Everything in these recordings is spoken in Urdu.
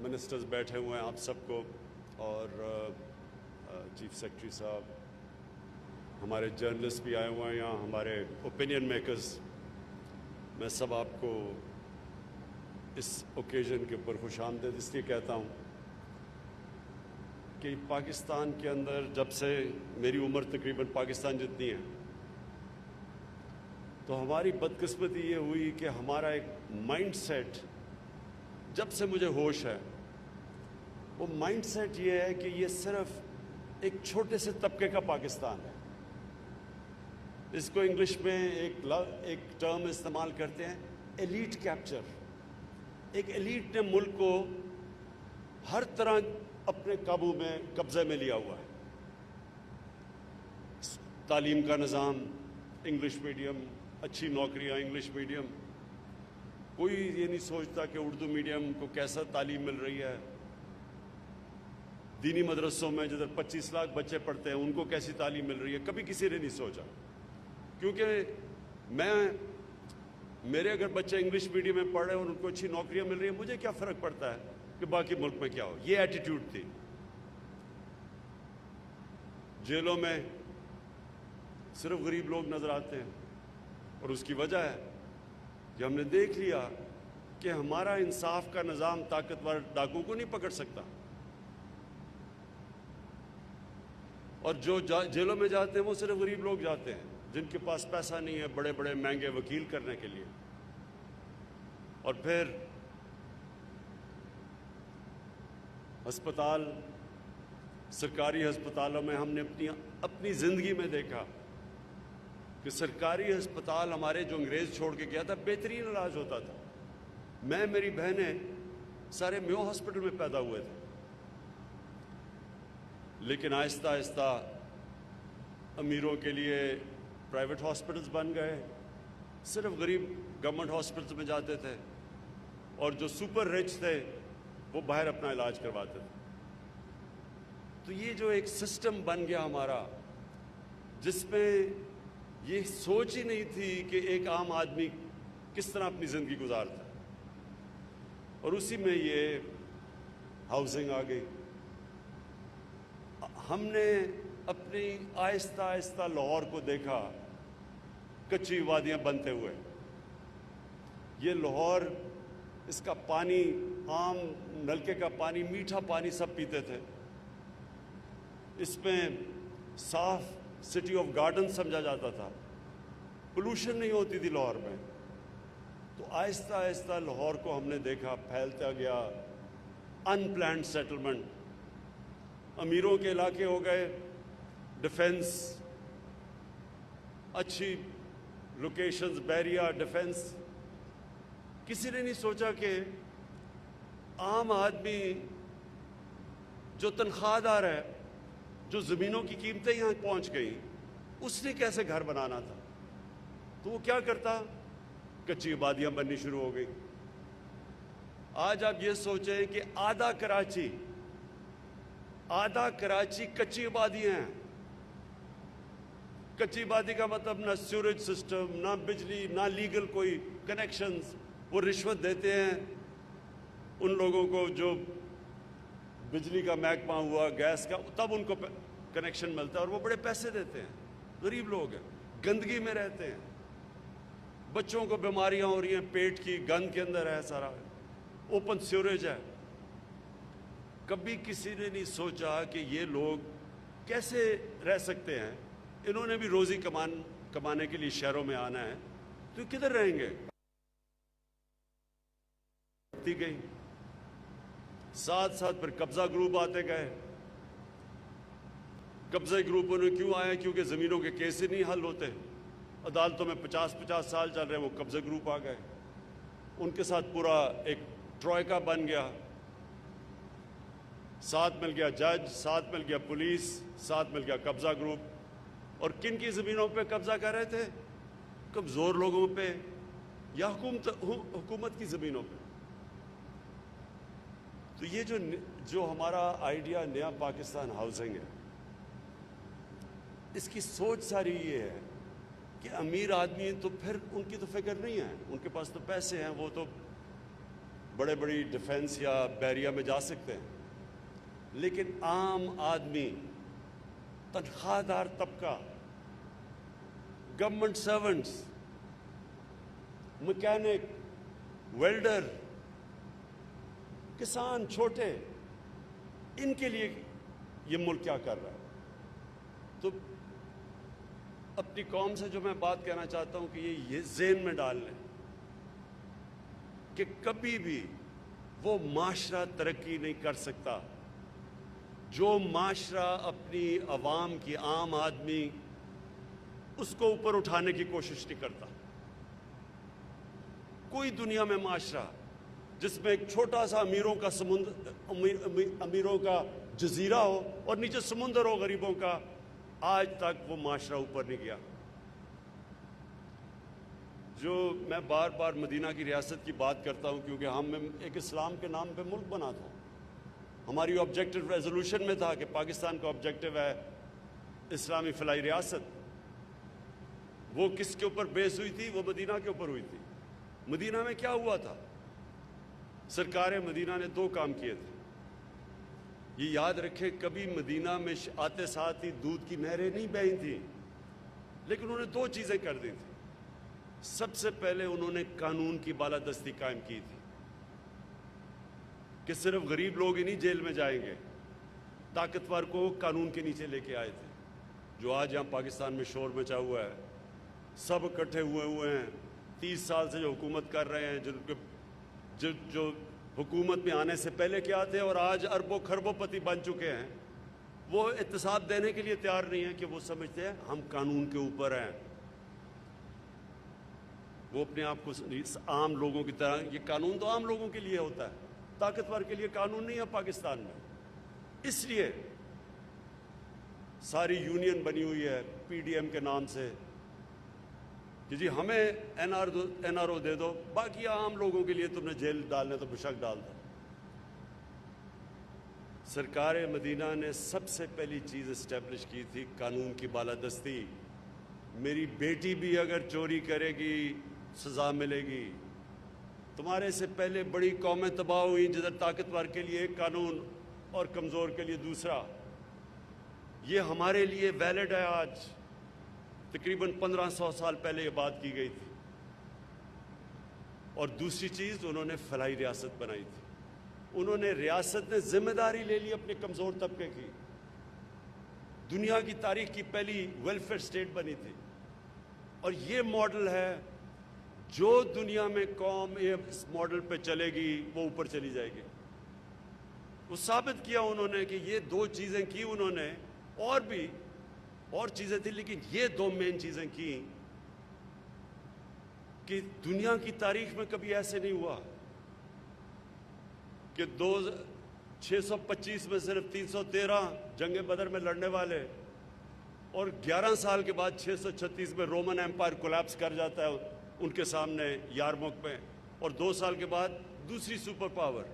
منسٹرز بیٹھے ہوئے ہیں آپ سب کو، اور چیف سیکرٹری صاحب، ہمارے جرنلسٹ بھی آئے ہوئے ہیں یہاں، ہمارے اوپینین میکرز، میں سب آپ کو اس اوکیزن کے اوپر خوش آمدید اس لیے کہتا ہوں کہ پاکستان کے اندر جب سے میری عمر تقریباً پاکستان جتنی ہے، تو ہماری بدقسمتی یہ ہوئی کہ ہمارا ایک مائنڈ سیٹ، جب سے مجھے ہوش ہے، وہ مائنڈ سیٹ یہ ہے کہ یہ صرف ایک چھوٹے سے طبقے کا پاکستان ہے۔ اس کو انگلش میں ایک ٹرم استعمال کرتے ہیں، ایلیٹ کیپچر۔ ایک ایلیٹ نے ملک کو ہر طرح اپنے قابو میں، قبضے میں لیا ہوا ہے۔ تعلیم کا نظام انگلش میڈیم، اچھی نوکریاں انگلش میڈیم، کوئی یہ نہیں سوچتا کہ اردو میڈیم کو کیسا تعلیم مل رہی ہے۔ دینی مدرسوں میں جدھر 25 لاکھ بچے پڑھتے ہیں ان کو کیسی تعلیم مل رہی ہے، کبھی کسی نے نہیں سوچا۔ کیونکہ میرے اگر بچے انگلش میڈیم میں پڑھ رہے ہیں اور ان کو اچھی نوکریاں مل رہی ہیں، مجھے کیا فرق پڑتا ہے کہ باقی ملک میں کیا ہو۔ یہ ایٹیٹیوڈ تھی۔ جیلوں میں صرف غریب لوگ نظر آتے ہیں، اور اس کی وجہ ہے کہ ہم نے دیکھ لیا کہ ہمارا انصاف کا نظام طاقتور ڈاکو کو نہیں پکڑ سکتا، اور جو جیلوں میں جاتے ہیں وہ صرف غریب لوگ جاتے ہیں جن کے پاس پیسہ نہیں ہے بڑے بڑے مہنگے وکیل کرنے کے لیے۔ اور پھر ہسپتال، سرکاری ہسپتالوں میں ہم نے اپنی زندگی میں دیکھا کہ سرکاری ہسپتال ہمارے جو انگریز چھوڑ کے گیا تھا، بہترین علاج ہوتا تھا۔ میری بہنیں سارے میو ہاسپٹل میں پیدا ہوئے تھے، لیکن آہستہ آہستہ امیروں کے لیے پرائیویٹ ہاسپٹلز بن گئے، صرف غریب گورنمنٹ ہاسپٹلز میں جاتے تھے، اور جو سپر رچ تھے وہ باہر اپنا علاج کرواتے تھے۔ تو یہ جو ایک سسٹم بن گیا ہمارا، جس میں یہ سوچ ہی نہیں تھی کہ ایک عام آدمی کس طرح اپنی زندگی گزارتا ہے، اور اسی میں یہ ہاؤسنگ آ گئی۔ ہم نے اپنی آہستہ آہستہ لاہور کو دیکھا کچی وادیاں بنتے ہوئے۔ یہ لاہور، اس کا پانی، عام نلکے کا پانی، میٹھا پانی سب پیتے تھے، اس میں صاف سٹی آف گارڈن سمجھا جاتا تھا، پولوشن نہیں ہوتی تھی لاہور میں۔ تو آہستہ آہستہ لاہور کو ہم نے دیکھا پھیلتا گیا، ان پلانڈ سیٹلمنٹ، امیروں کے علاقے ہو گئے، ڈیفنس، اچھی لوکیشنز، بیریا، ڈیفنس۔ کسی نے نہیں سوچا کہ عام آدمی جو تنخواہ دار ہے، جو زمینوں کی قیمتیں یہاں پہنچ گئیں، اس نے کیسے گھر بنانا تھا۔ تو وہ کیا کرتا؟ کچی آبادیاں بننی شروع ہو گئی۔ آج آپ یہ سوچیں کہ آدھا کراچی کچی آبادیاں ہیں۔ کچی آبادی کا مطلب نہ سیوریج سسٹم، نہ بجلی، نہ لیگل کوئی کنیکشنز۔ وہ رشوت دیتے ہیں ان لوگوں کو جو بجلی کا محکمہ ہوا، گیس کا، تب ان کو کنیکشن ملتا ہے، اور وہ بڑے پیسے دیتے ہیں۔ غریب لوگ ہیں، گندگی میں رہتے ہیں، بچوں کو بیماریاں ہو رہی ہیں، پیٹ کی گند کے اندر ہے سارا، اوپن سیوریج ہے۔ کبھی کسی نے نہیں سوچا کہ یہ لوگ کیسے رہ سکتے ہیں۔ انہوں نے بھی روزی کمانے کے لیے شہروں میں آنا ہے، تو کدھر رہیں گے؟ گئی ساتھ ساتھ پھر قبضہ گروپ آتے گئے۔ قبضہ گروپوں نے کیوں آیا؟ کیونکہ زمینوں کے کیس ہی نہیں حل ہوتے، عدالتوں میں 50 سال چل رہے ہیں، وہ قبضہ گروپ آ گئے، ان کے ساتھ پورا ایک ٹروئکا بن گیا۔ ساتھ مل گیا جج، ساتھ مل گیا پولیس، ساتھ مل گیا قبضہ گروپ۔ اور کن کی زمینوں پہ قبضہ کر رہے تھے؟ کمزور لوگوں پہ یا حکومت کی زمینوں پہ۔ تو یہ جو ہمارا آئیڈیا نیا پاکستان ہاؤسنگ ہے، اس کی سوچ ساری یہ ہے کہ امیر آدمی تو پھر ان کی تو فکر نہیں ہے، ان کے پاس تو پیسے ہیں، وہ تو بڑے بڑی ڈیفنس یا بحریہ میں جا سکتے ہیں، لیکن عام آدمی، تنخواہ دار طبقہ، گورنمنٹ سرونٹس، مکینک، ویلڈر، کسان چھوٹے، ان کے لیے یہ ملک کیا کر رہا ہے؟ تو اپنی قوم سے جو میں بات کہنا چاہتا ہوں کہ یہ ذہن میں ڈال لیں کہ کبھی بھی وہ معاشرہ ترقی نہیں کر سکتا جو معاشرہ اپنی عوام کی، عام آدمی، اس کو اوپر اٹھانے کی کوشش نہیں کرتا۔ کوئی دنیا میں معاشرہ جس میں ایک چھوٹا سا امیروں کا امیروں کا جزیرہ ہو اور نیچے سمندر ہو غریبوں کا، آج تک وہ معاشرہ اوپر نہیں گیا۔ جو میں بار بار مدینہ کی ریاست کی بات کرتا ہوں کیونکہ ہم ایک اسلام کے نام پہ ملک بنا تھا، ہماری آبجیکٹو ریزولوشن میں تھا کہ پاکستان کا آبجیکٹو ہے اسلامی فلاحی ریاست۔ وہ کس کے اوپر بیس ہوئی تھی؟ وہ مدینہ کے اوپر ہوئی تھی۔ مدینہ میں کیا ہوا تھا؟ سرکار مدینہ نے دو کام کیے تھے، یہ یاد رکھیں، کبھی مدینہ میں آتے ساتھ ہی دودھ کی نہریں نہیں بہی تھیں، لیکن انہوں نے دو چیزیں کر دی تھیں۔ سب سے پہلے انہوں نے قانون کی بالادستی قائم کی تھی کہ صرف غریب لوگ ہی نہیں جیل میں جائیں گے، طاقتور کو قانون کے نیچے لے کے آئے تھے۔ جو آج یہاں پاکستان میں شور مچا ہوا ہے، سب اکٹھے ہوئے ہیں، 30 سال سے جو حکومت کر رہے ہیں، جو حکومت میں آنے سے پہلے کیا تھے اور آج اربوں خربوں پتی بن چکے ہیں، وہ احتساب دینے کے لیے تیار نہیں ہیں کہ وہ سمجھتے ہیں ہم قانون کے اوپر ہیں۔ وہ اپنے آپ کو عام لوگوں کی طرح، یہ قانون تو عام لوگوں کے لیے ہوتا ہے، طاقتور کے لیے قانون نہیں ہے پاکستان میں۔ اس لیے ساری یونین بنی ہوئی ہے پی ڈی ایم کے نام سے کہ جی ہمیں این آر او دے دو، باقی عام لوگوں کے لیے تم نے جیل ڈالنے تو بشک ڈال دو۔ سرکار مدینہ نے سب سے پہلی چیز اسٹیبلش کی تھی قانون کی بالادستی۔ میری بیٹی بھی اگر چوری کرے گی سزا ملے گی۔ تمہارے سے پہلے بڑی قومیں تباہ ہوئی جدھر طاقتور کے لیے ایک قانون اور کمزور کے لیے دوسرا۔ یہ ہمارے لیے ویلڈ ہے آج، تقریباً 1500 سال پہلے یہ بات کی گئی تھی۔ اور دوسری چیز، انہوں نے فلاحی ریاست بنائی تھی۔ انہوں نے ریاست نے ذمہ داری لے لی اپنے کمزور طبقے کی۔ دنیا کی تاریخ کی پہلی ویلفیئر سٹیٹ بنی تھی، اور یہ ماڈل ہے جو دنیا میں قوم اس ماڈل پہ چلے گی وہ اوپر چلی جائے گی۔ وہ ثابت کیا انہوں نے کہ یہ دو چیزیں کی انہوں نے، اور بھی اور چیزیں تھیں لیکن یہ دو مین چیزیں کی کہ دنیا کی تاریخ میں کبھی ایسے نہیں ہوا کہ 625 میں صرف 313 جنگ بدر میں لڑنے والے، اور 11 سال کے بعد 636 میں رومن ایمپائر کولیپس کر جاتا ہے ان کے سامنے یارموک میں، اور 2 سال کے بعد دوسری super power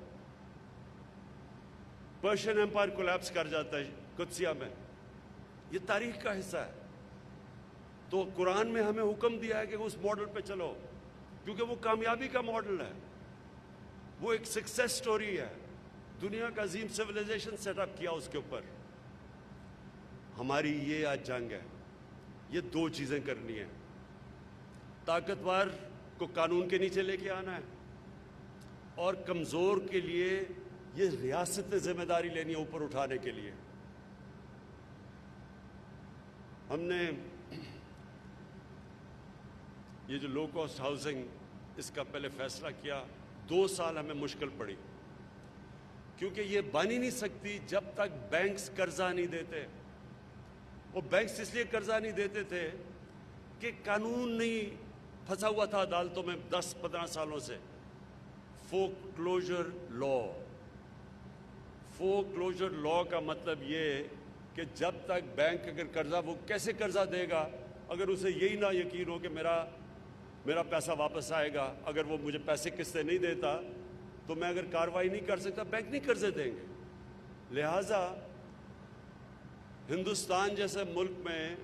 Persian empire collapse کر جاتا ہے قدسیہ میں۔ یہ تاریخ کا حصہ ہے۔ تو قرآن میں ہمیں حکم دیا ہے کہ اس ماڈل پہ چلو، کیونکہ وہ کامیابی کا ماڈل ہے، وہ ایک سکسیس سٹوری ہے۔ دنیا کا عظیم سویلائزیشن سیٹ اپ کیا اس کے اوپر۔ ہماری یہ آج جنگ ہے، یہ دو چیزیں کرنی ہیں، طاقتور کو قانون کے نیچے لے کے آنا ہے، اور کمزور کے لیے یہ ریاست نے ذمہ داری لینی ہے اوپر اٹھانے کے لیے۔ ہم نے یہ جو لو کاسٹ ہاؤسنگ، اس کا پہلے فیصلہ کیا، 2 سال ہمیں مشکل پڑی، کیونکہ یہ بن ہی نہیں سکتی جب تک بینکس قرضہ نہیں دیتے۔ وہ بینکس اس لیے قرضہ نہیں دیتے تھے کہ قانون نہیں پھنسا ہوا تھا عدالتوں میں 10-15 سالوں سے۔ فورک کلوجر لا، فورک کلوجر لا کا مطلب یہ کہ جب تک بینک اگر قرضہ، وہ کیسے قرضہ دے گا اگر اسے یہی نہ یقین ہو کہ میرا پیسہ واپس آئے گا۔ اگر وہ مجھے پیسے قسطیں نہیں دیتا تو میں اگر کارروائی نہیں کر سکتا، بینک نہیں قرضے دیں گے۔ لہٰذا ہندوستان جیسے ملک میں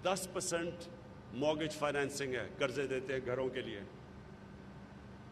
10% مارگیج فائنینسنگ ہے، قرضے دیتے ہیں گھروں کے لیے۔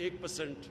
1%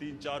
3, 4,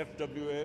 FWA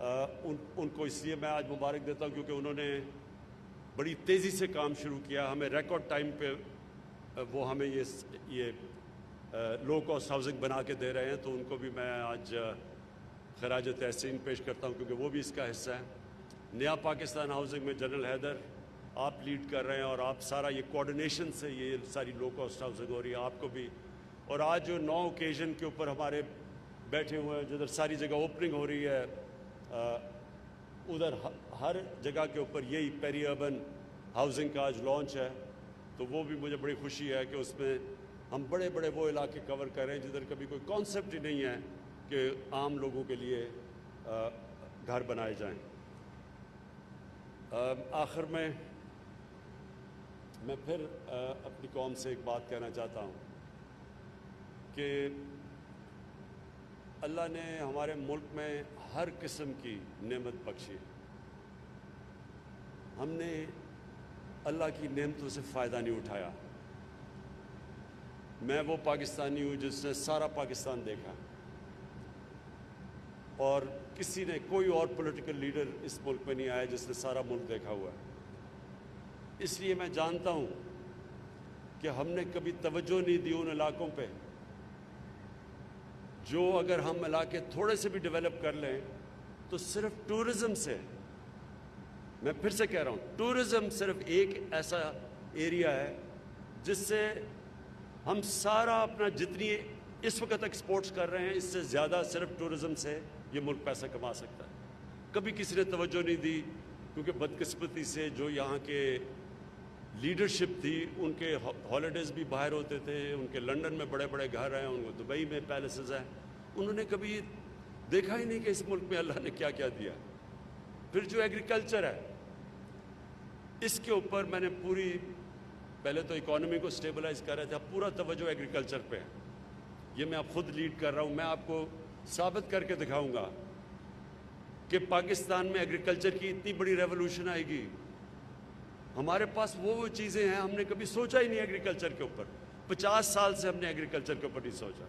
ان کو اس لیے میں آج مبارک دیتا ہوں کیونکہ انہوں نے بڑی تیزی سے کام شروع کیا. ہمیں ریکارڈ ٹائم پہ وہ ہمیں یہ لو کاسٹ ہاؤسنگ بنا کے دے رہے ہیں, تو ان کو بھی میں آج خراج تحسین پیش کرتا ہوں کیونکہ وہ بھی اس کا حصہ ہے. نیا پاکستان ہاؤسنگ میں جنرل حیدر آپ لیڈ کر رہے ہیں, اور آپ سارا یہ کوارڈینیشن سے یہ ساری لو کاسٹ ہاؤسنگ ہو رہی ہے, آپ کو بھی. اور آج جو 9 اوکیزن کے اوپر ہمارے بیٹھے ہوئے ہیں, جدھر ساری جگہ اوپننگ ہو رہی ہے, ادھر ہر جگہ کے اوپر یہی پیری اربن ہاؤسنگ کا آج لانچ ہے, تو وہ بھی مجھے بڑی خوشی ہے کہ اس میں ہم بڑے بڑے وہ علاقے کور کر رہے ہیں جدھر کبھی کوئی کانسیپٹ ہی نہیں ہے کہ عام لوگوں کے لیے گھر بنائے جائیں. آخر میں پھر اپنی قوم سے ایک بات کہنا چاہتا ہوں کہ اللہ نے ہمارے ملک میں ہر قسم کی نعمت بخشی ہے. ہم نے اللہ کی نعمتوں سے فائدہ نہیں اٹھایا. میں وہ پاکستانی ہوں جس نے سارا پاکستان دیکھا, اور کسی نے کوئی اور پولیٹیکل لیڈر اس ملک میں نہیں آیا جس نے سارا ملک دیکھا ہوا ہے. اس لیے میں جانتا ہوں کہ ہم نے کبھی توجہ نہیں دی ان علاقوں پہ جو اگر ہم علاقے تھوڑے سے بھی ڈیولپ کر لیں تو صرف ٹورزم سے, میں پھر سے کہہ رہا ہوں, ٹورزم صرف ایک ایسا ایریا ہے جس سے ہم سارا اپنا جتنی اس وقت ایکسپورٹس کر رہے ہیں اس سے زیادہ صرف ٹورزم سے یہ ملک پیسہ کما سکتا ہے. کبھی کسی نے توجہ نہیں دی کیونکہ بدقسمتی سے جو یہاں کے لیڈرشپ تھی ان کے ہالیڈیز بھی باہر ہوتے تھے, ان کے لنڈن میں بڑے بڑے گھر ہیں, ان کو دبئی میں پیلسز ہیں, انہوں نے کبھی دیکھا ہی نہیں کہ اس ملک میں اللہ نے کیا کیا دیا. پھر جو ایگریکلچر ہے اس کے اوپر میں نے پہلے تو اکانومی کو سٹیبلائز کر رہے تھے, اب پورا توجہ ایگریکلچر پہ ہے. یہ میں اب خود لیڈ کر رہا ہوں. میں آپ کو ثابت کر کے دکھاؤں گا کہ پاکستان میں ایگریکلچر کی اتنی بڑی ریولوشن آئے گی. ہمارے پاس وہ چیزیں ہیں, ہم نے کبھی سوچا ہی نہیں ایگریکلچر کے اوپر. 50 سال سے ہم نے ایگریکلچر کے اوپر نہیں سوچا.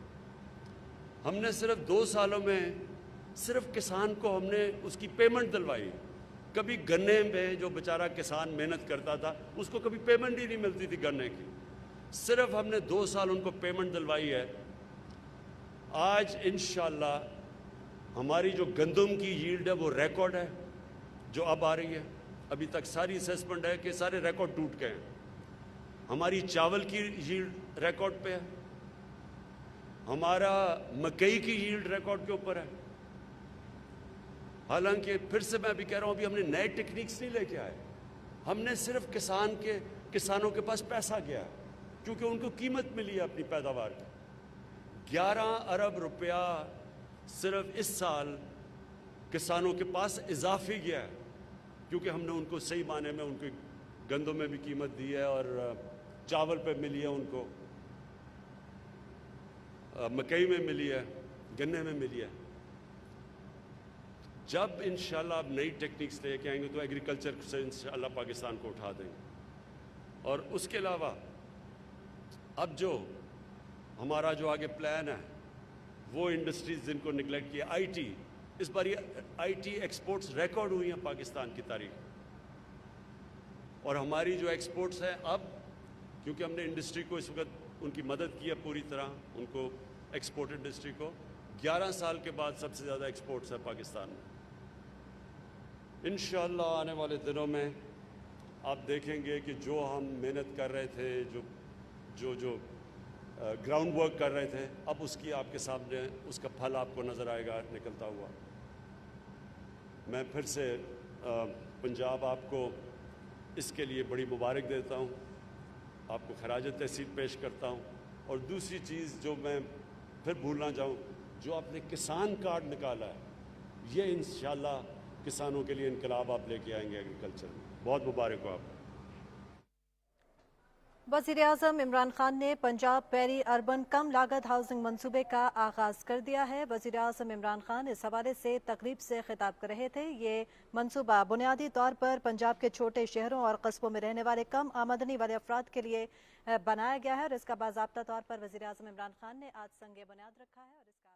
ہم نے صرف 2 سالوں میں صرف کسان کو ہم نے اس کی پیمنٹ دلوائی. کبھی گنے میں جو بیچارہ کسان محنت کرتا تھا اس کو کبھی پیمنٹ ہی نہیں ملتی تھی گنے کی, صرف ہم نے 2 سال ان کو پیمنٹ دلوائی ہے. آج انشاءاللہ ہماری جو گندم کی ییلڈ ہے وہ ریکارڈ ہے جو اب آ رہی ہے. ابھی تک ساری اسیسمنٹ ہے کہ سارے ریکارڈ ٹوٹ گئے ہیں. ہماری چاول کی ییلڈ ریکارڈ پہ ہے, ہمارا مکئی کی ییلڈ ریکارڈ کے اوپر ہے. حالانکہ پھر سے میں ابھی کہہ رہا ہوں, ابھی ہم نے نئے ٹیکنیکس نہیں لے کے آئے, ہم نے صرف کسانوں کے پاس پیسہ گیا کیونکہ ان کو قیمت ملی ہے اپنی پیداوار کی. 11 ارب روپیہ صرف اس سال کسانوں کے پاس اضافی گیا ہے کیونکہ ہم نے ان کو صحیح معنی میں ان کی گندم میں بھی قیمت دی ہے اور چاول پہ ملی ہے, ان کو مکئی میں ملی ہے, گنے میں ملی ہے. جب انشاءاللہ اب نئی ٹیکنیکس لے کے آئیں گے تو ایگریکلچر سے انشاءاللہ پاکستان کو اٹھا دیں گے. اور اس کے علاوہ اب جو ہمارا جو آگے پلان ہے وہ انڈسٹریز جن کو نگلیکٹ کیا, آئی ٹی, اس بار یہ آئی ٹی ایکسپورٹس ریکارڈ ہوئی ہیں پاکستان کی تاریخ. اور ہماری جو ایکسپورٹس ہیں اب, کیونکہ ہم نے انڈسٹری کو اس وقت ان کی مدد کی ہے پوری طرح, ان کو ایکسپورٹ انڈسٹری کو 11 سال کے بعد سب سے زیادہ ایکسپورٹس ہے پاکستان میں. انشاءاللہ آنے والے دنوں میں آپ دیکھیں گے کہ جو ہم محنت کر رہے تھے, جو گراؤنڈ ورک کر رہے تھے, اب اس کی آپ کے سامنے اس کا پھل آپ کو نظر آئے گا نکلتا ہوا. میں پھر سے پنجاب آپ کو اس کے لیے بڑی مبارک دیتا ہوں, آپ کو خراج تحسین پیش کرتا ہوں. اور دوسری چیز جو میں پھر بھولنا چاہوں, جو آپ نے کسان کارڈ نکالا ہے, یہ انشاءاللہ کسانوں کے لیے انقلاب آپ لے کے آئیں گے ایگریکلچر میں. بہت مبارک ہو آپ کو. وزیراعظم عمران خان نے پنجاب پیری اربن کم لاگت ہاؤسنگ منصوبے کا آغاز کر دیا ہے. وزیراعظم عمران خان اس حوالے سے تقریب سے خطاب کر رہے تھے. یہ منصوبہ بنیادی طور پر پنجاب کے چھوٹے شہروں اور قصبوں میں رہنے والے کم آمدنی والے افراد کے لیے بنایا گیا ہے اور اس کا باضابطہ طور پر وزیراعظم عمران خان نے آج سنگ بنیاد رکھا ہے. اور اس کا